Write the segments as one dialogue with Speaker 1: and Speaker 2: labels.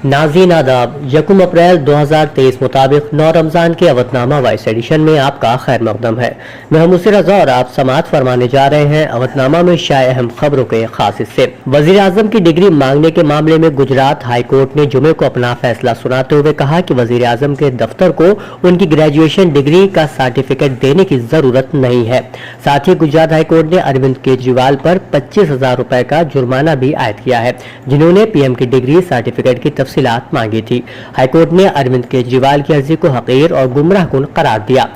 Speaker 1: नाज़रीन आदाब, 1 अप्रैल 2023 मुताबिक 9 रमज़ान के अवधनामा वॉइस एडिशन में आपका खैर मकदम है। मैं हूं मुसिर रज़ा और आप समाअत फरमाने जा रहे हैं अवधनामा में शाये अहम खबरों के खास हिस्से। वज़ीर आज़म की डिग्री मांगने के मामले में गुजरात हाई कोर्ट ने जुमे को अपना फैसला सुनाते हुए कहा कि वज़ीर आज़म के दफ्तर को उनकी ग्रेजुएशन डिग्री का सर्टिफिकेट देने की जरूरत नहीं है। साथ ही गुजरात हाई कोर्ट ने अरविंद केजरीवाल पर 25,000 रुपए का जुर्माना भी आयद किया है, जिन्होंने पीएम की डिग्री सर्टिफिकेट की तफसीलात मांगी थी। हाईकोर्ट ने अरविंद केजरीवाल की अर्जी को हकीर और गुमराहकुन करार दिया।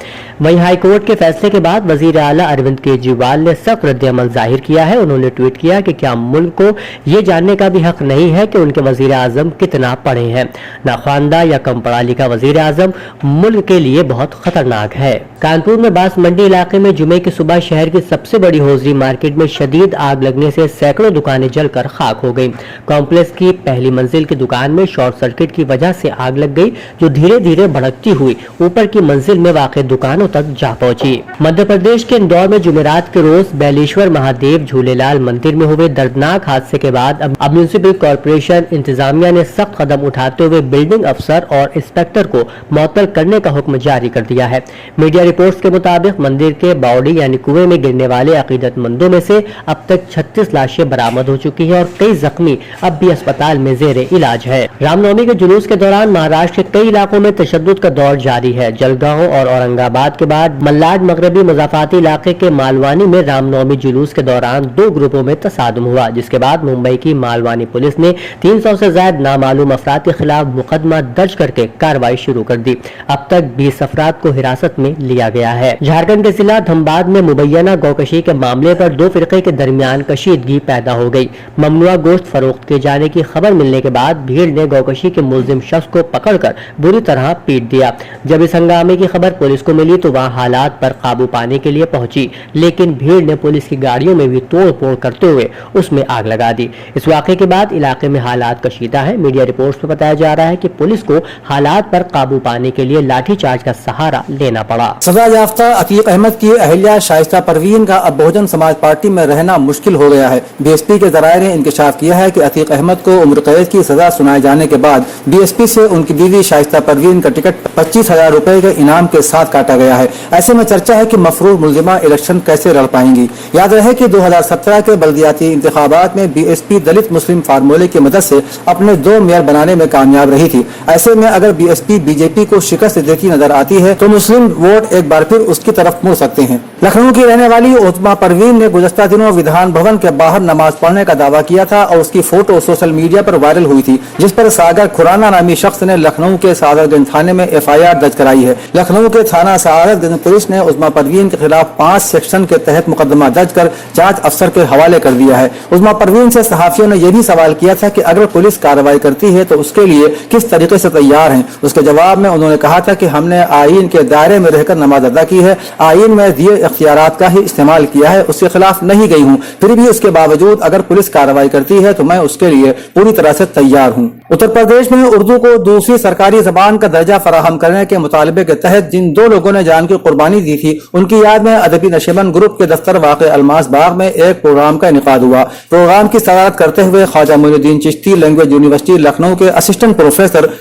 Speaker 1: वहीं हाईकोर्ट के फैसले के बाद वजीर आला अरविंद केजरीवाल ने सख्त रद्द-ए-अमल जाहिर किया है। उन्होंने ट्वीट किया कि क्या मुल्क को ये जानने का भी हक नहीं है कि उनके वजीर आजम कितना पढ़े हैं। नाख्वानदा या कम पढ़ा लिखा वजीर आजम मुल्क के लिए बहुत खतरनाक है। कानपुर में बास मंडी इलाके में जुमे की सुबह शहर की सबसे बड़ी होजरी मार्केट में शदीद आग लगने से सैकड़ों दुकानें जलकर खाक हो गयी। कॉम्प्लेक्स की पहली मंजिल की दुकान में शॉर्ट सर्किट की वजह से आग लग गई, जो धीरे धीरे भड़कती हुई ऊपर की मंजिल में वाक़ दुकानों तक जा पहुंची। मध्य प्रदेश के इंदौर में जुमेरात के रोज बैलेश्वर महादेव झूलेलाल मंदिर में हुए दर्दनाक हादसे के बाद अब म्युनिसिपल कॉर्पोरेशन इंतजामिया ने सख्त कदम उठाते हुए बिल्डिंग अफसर और इंस्पेक्टर को मुअत्तल करने का हुक्म जारी कर दिया है। मीडिया रिपोर्ट्स के मुताबिक मंदिर के बावड़ी यानी कुएं में गिरने वाले अकीदतमंदों में से अब तक 36 लाशें बरामद हो चुकी है और कई जख्मी अब भी अस्पताल में जेरे इलाज है। रामनवमी के जुलूस के दौरान महाराष्ट्र के कई इलाकों में तशद्दुद का दौर जारी है। जलगांव और औरंगाबाद के बाद मल्लाड मगरबी मुज़ाफ़ाती इलाके के मालवानी में रामनवमी जुलूस के दौरान 2 ग्रुपों में तसादुम हुआ, जिसके बाद मुंबई की मालवानी पुलिस ने 300 से ज्यादा नामालूम अफराद के खिलाफ मुकदमा दर्ज करके कार्रवाई शुरू कर दी। अब तक 20 अफराद को हिरासत में लिया गया है। झारखंड के जिला धनबाद में मुबैना गौकशी के मामले पर 2 फिरके के दरमियान कशीदगी पैदा हो गई। ममनुआ गोश्त फरोख्त किए जाने की खबर मिलने के बाद भीड़ ने गौकशी के मुल्जिम शख्स को पकड़कर बुरी तरह पीट दिया। जब इस हंगामे की खबर पुलिस को मिली तो वहां हालात पर काबू पाने के लिए पहुंची, लेकिन भीड़ ने पुलिस की गाड़ियों में भी तोड़ फोड़ करते हुए उसमें आग लगा दी। इस वाक़े के बाद इलाके में हालात कशीदा है। मीडिया रिपोर्ट्स में बताया जा रहा है कि पुलिस को हालात पर काबू पाने के लिए लाठीचार्ज का सहारा लेना पड़ा।
Speaker 2: सजा याफ्ता अतीक अहमद की अहलिया शाइस्ता परवीन का अब बहुजन समाज पार्टी में रहना मुश्किल हो गया है। बीएसपी के जराये ने इंकशाफ किया है कि अतीक अहमद को उम्र कैद की सजा सुनाए जाने के बाद बीएसपी से उनकी बीवी शाइस्ता परवीन का टिकट 25,000 रुपए के इनाम के साथ काटा गया है। ऐसे में चर्चा है कि मफरूज मुल्जिमा इलेक्शन कैसे लड़ पाएंगी। याद रहे कि 2017 के बल्दियाती इंतखाबात में बीएसपी दलित मुस्लिम फार्मूले की मदद से अपने 2 मेयर बनाने में कामयाब रही थी। ऐसे में अगर बीएसपी बीजेपी को शिकस्त देती नजर आती है तो मुस्लिम वोट एक बार फिर उसकी तरफ मुड़ सकते हैं। लखनऊ की रहने वाली उस्मा परवीन ने गुज़श्ता दिनों विधान भवन के बाहर नमाज पढ़ने का दावा किया था और उसकी फोटो सोशल मीडिया पर वायरल हुई थी, जिस पर सागर खुराना नामी शख्स ने लखनऊ के सादतगंज थाने में एफआईआर दर्ज कराई है। लखनऊ के थाना सादतगंज पुलिस ने उस्मा परवीन के खिलाफ 5 सेक्शन के तहत मुकदमा दर्ज कर जांच अफसर के हवाले कर दिया है। उस्मा परवीन से सहाफियों ने यह भी सवाल किया था कि अगर पुलिस कार्रवाई करती है तो उसके लिए किस तरीके से तैयार हैं। उसके जवाब में उन्होंने कहा था कि हमने आईन के दायरे में रहकर नमाज अदा की है, आईन में दिए इख्तियारात का ही इस्तेमाल किया है, उसके खिलाफ नहीं गई हूँ। फिर भी उसके बावजूद अगर पुलिस कार्रवाई करती है तो मैं उसके लिए पूरी तरह से तैयार हूँ। उत्तर प्रदेश में उर्दू को दूसरी सरकारी जबान का दर्जा फराहम करने के मुतालबे के तहत जिन 2 लोगों ने जान की कुर्बानी दी थी, उनकी याद में अदबी नशेबन ग्रुप के दफ्तर वाक़े अलमास बाग में एक प्रोग्राम का इनेकाद हुआ। प्रोग्राम की सदारत करते हुए ख्वाजा मोइनुद्दीन चिश्ती लैंग्वेज यूनिवर्सिटी लखनऊ के असिस्टेंट प्रोफेसर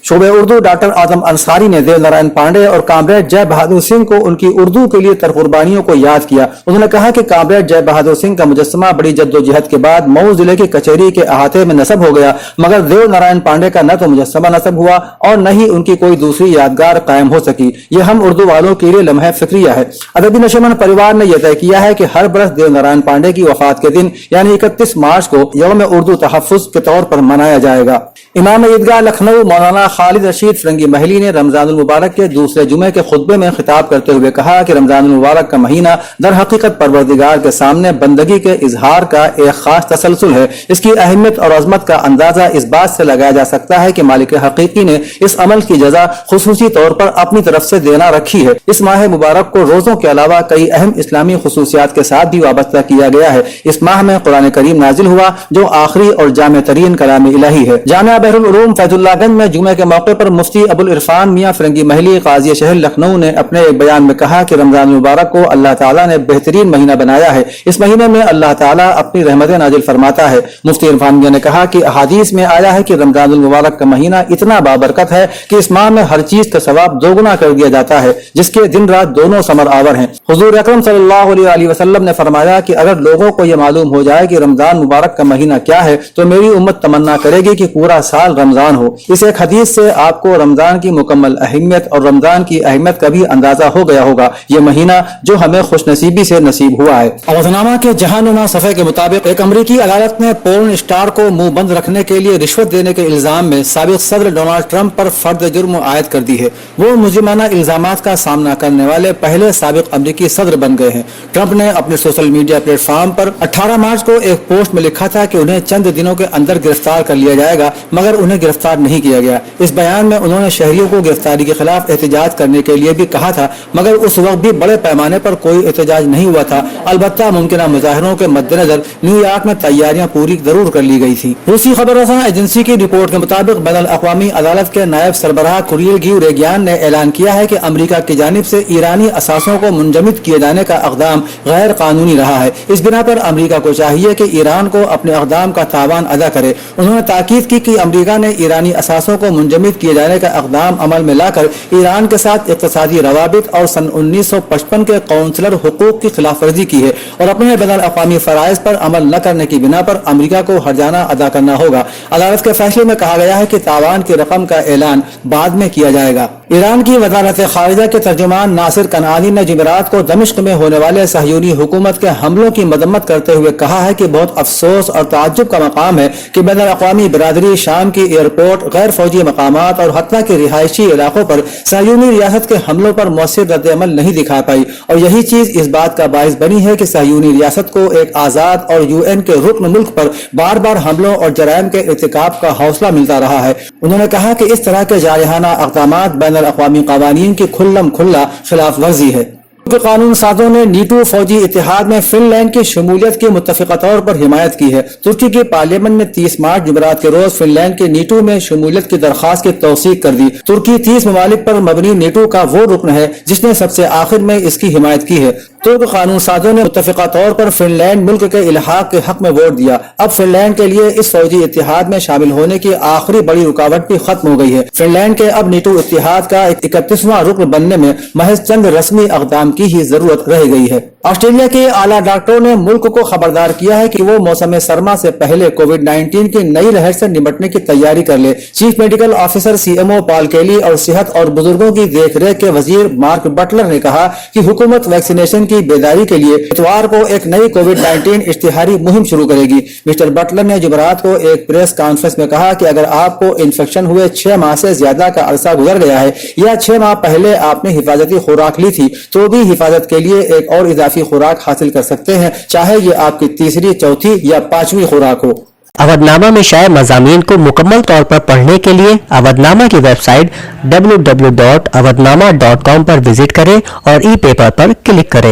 Speaker 2: शोबे उर्दू डॉक्टर आजम अंसारी ने देव नारायण पांडे और कामरेड जय बहादुर सिंह को उनकी उर्दू के लिए कुर्बानियों को याद किया। उन्होंने कहा कि कामरेड जय बहादुर सिंह का मुजस्समा बड़ी जद्दोजहद के बाद मऊ जिले की कचहरी के अहाते में नस्ब हो गया, मगर देव नारायण पांडे का न तो मुजस्समा नस्ब हुआ और न ही उनकी कोई दूसरी यादगार कायम हो सकी। ये हम उर्दू वालों के लिए लम्हे फिक्रिया है। अदबी नशेमन परिवार ने यह तय किया है कि हर बरस देव नारायण पांडे की वफात के दिन यानी 31 मार्च को यौम उर्दू तहफ़्फ़ुज़ के तौर पर मनाया जाएगा। इमाम ईदगाह लखनऊ मौलाना खालिद रशीद फिरंगी महली ने रमजानुल मुबारक के दूसरे जुमे के खुतबे में खिताब करते हुए कहा कि रमजानुल मुबारक का महीना दर हकीकत परवरदिगार के सामने बंदगी के इजहार का एक खास तसलसल है। इसकी अहमियत और अजमत का अंदाजा इस बात से लगाया जा सकता है कि मालिक हकीकी ने इस अमल की जजा खुसूसी तौर पर अपनी तरफ से देना रखी है। इस माह मुबारक को रोजों के अलावा कई अहम इस्लामी खुसूसियात के साथ भी वाबस्ता किया गया है। इस माह में कुरान करीम नाजिल हुआ जो आखिरी और जामे तरीन कलाम इलाही है। जामिया बहरुल उलूम फैजुल्लाहगंज में जुमे के मौके पर मुफ्ती अबुल इरफान मियां फिरंगी महली काजी शहर लखनऊ ने अपने एक बयान में कहा कि रमजान मुबारक को अल्लाह ताला ने बेहतरीन महीना बनाया है। इस महीने में अल्लाह ताला अपनी रहमतें नाजिल फरमाता है। मुफ्ती इरफान मियां ने कहा कि अहादीस में आया है कि रमजान मुबारक का महीना इतना बाबरकत है कि इस माह में हर चीज का सवाब दोगुना कर दिया जाता है, जिसके दिन रात दोनों समर आवर हैं। हुजूर अकरम सल्लल्लाहु अलैहि वसल्लम ने फरमाया कि अगर लोगों को यह मालूम हो जाए कि रमजान मुबारक का महीना क्या है तो मेरी उम्मत तमन्ना करेगी कि पूरा साल रमजान हो। इस एक हदीस से आपको रमजान की मुकम्मल अहमियत और रमजान की अहमियत का भी अंदाजा हो गया होगा। ये महीना जो हमें खुशनसीबी से नसीब हुआ है। अवधनामा के जहानुमा सफ़े के मुताबिक एक अमरीकी अदालत ने पोर्न स्टार को मुंह बंद रखने के लिए रिश्वत देने के इल्जाम में साबिक सदर डोनाल्ड ट्रंप पर फर्द जुर्म आयद कर दी है। वो मुजरिमाना इल्जामात का सामना करने वाले पहले साबिक अमरीकी सदर बन गए हैं। ट्रंप ने अपने सोशल मीडिया प्लेटफॉर्म पर 18 मार्च को एक पोस्ट में लिखा था कि उन्हें चंद दिनों के अंदर गिरफ्तार कर लिया जाएगा, मगर उन्हें गिरफ्तार नहीं किया गया। इस बयान में उन्होंने शहरियों को गिरफ्तारी के खिलाफ एहतजाज करने के लिए भी कहा था, मगर उस वक्त भी बड़े पैमाने पर कोई एहतजाज नहीं हुआ था। अलबत्ता मुमकिन मुजाहरों के मद्देनजर न्यूयॉर्क में तैयारियां पूरी जरूर कर ली गई थी। रूसी खबर रसां एजेंसी की रिपोर्ट के मुताबिक बैनुल अक़वामी अदालत के नायब सरबराह कुरियल गिवरेगियान ने ऐलान किया है कि अमरीका की जानिब से ईरानी असासों को मुंजमद किए जाने का इक़दाम गैर कानूनी रहा है। इस बिना पर अमरीका को चाहिए कि ईरान को अपने इक़दाम का तावान अदा करे। उन्होंने ताकीद की कि अमरीका ने ईरानी असासों को मुंजमद किए जाने का इक़दाम अमल में लाकर ईरान के साथ इक़्तिसादी रवाबित और सन 1955 के कौंसलर हुकूक की खिलाफ वर्जी की है और अपने बैनुल अक़वामी फ़राइज़ पर अमल न करने की बिना पर अमरीका को हर्जाना अदा करना होगा। अदालत के फैसले में कहा गया है कि तावान की रकम का ऐलान बाद में किया जाएगा। ईरान की वज़ारत ख़ारिजा के तर्जुमान नासिर कनानी ने जुमेरात को दमिश्क में होने वाले सहयूनी हुकूमत के हमलों की मजम्मत करते हुए कहा है कि बहुत अफसोस और ताज्जुब का मकाम है कि बैनुल अक़वामी बिरादरी शाम की एयरपोर्ट, गैर फौजी मकामात और हत्ता के रिहायशी इलाकों पर सहयूनी रियासत के हमलों पर मौसर रद्द-ए-अमल नहीं दिखा पाई और यही चीज इस बात का बाइस बनी है कि सहयूनी रियासत को एक आज़ाद और UN के रुकन मुल्क पर बार बार हमलों और जराइम के इर्तिकाब का हौसला मिलता रहा है। उन्होंने कहा कि इस तरह के जारहाना इक़दामात बैनुल अक़वामी क़वानीन की खुल्लम खुल्ला खिलाफ वर्जी है। कानून साजों ने नीटो फौजी इतिहाद में फिनलैंड की शमूलियत की मुत्तफ़िक़ा तौर पर हिमायत की है। तुर्की की पार्लियामेंट में 30 मार्च जुमेरात के रोज फिनलैंड के नीटो में शमूलियत की दरख्वास्त की तौसीक कर दी। तुर्की 30 ममालिक पर मबनी नीटो का वो रुकन है जिसने सबसे आखिर में इसकी हिमायत की है। तुर्क कानून साजों ने मुत्तफ़िक़ा तौर पर फिनलैंड मुल्क के इल्हाक़ के हक में वोट दिया। अब फिनलैंड के लिए इस फौजी इतिहाद में शामिल होने की आखिरी बड़ी रुकावट भी खत्म हो गई है। फिनलैंड के अब नीटो इतिहाद का 31वां रुकन बनने में महज चंद रस्मी इक़दाम की ही जरूरत रह गई है। ऑस्ट्रेलिया के आला डॉक्टरों ने मुल्क को खबरदार किया है कि वो मौसम सरमा से पहले कोविड-19 की नई लहर से निपटने की तैयारी कर ले। Chief medical officer CMO Paul केली और सेहत और बुजुर्गों की देखरेख के वजीर मार्क बटलर ने कहा कि हुकूमत वैक्सीनेशन की बेदारी के लिए इतवार को एक नई कोविड-19 इश्तिहारी मुहिम शुरू करेगी। मिस्टर बटलर ने जुमेरात को एक प्रेस कॉन्फ्रेंस में कहा कि अगर आपको इन्फेक्शन हुए 6 माह से ज्यादा का अरसा गुजर गया है या 6 माह पहले आपने हिफाजती खुराक ली थी तो भी हिफाजत के लिए एक और इजाफी खुराक हासिल कर सकते हैं, चाहे ये आपकी तीसरी, चौथी या 5वीं खुराक हो।
Speaker 1: अवधनामा में शाये मज़ामीन को मुकम्मल तौर पर पढ़ने के लिए अवधनामा की वेबसाइट www.awadhnama.com पर विजिट करें और ई पेपर पर क्लिक करें।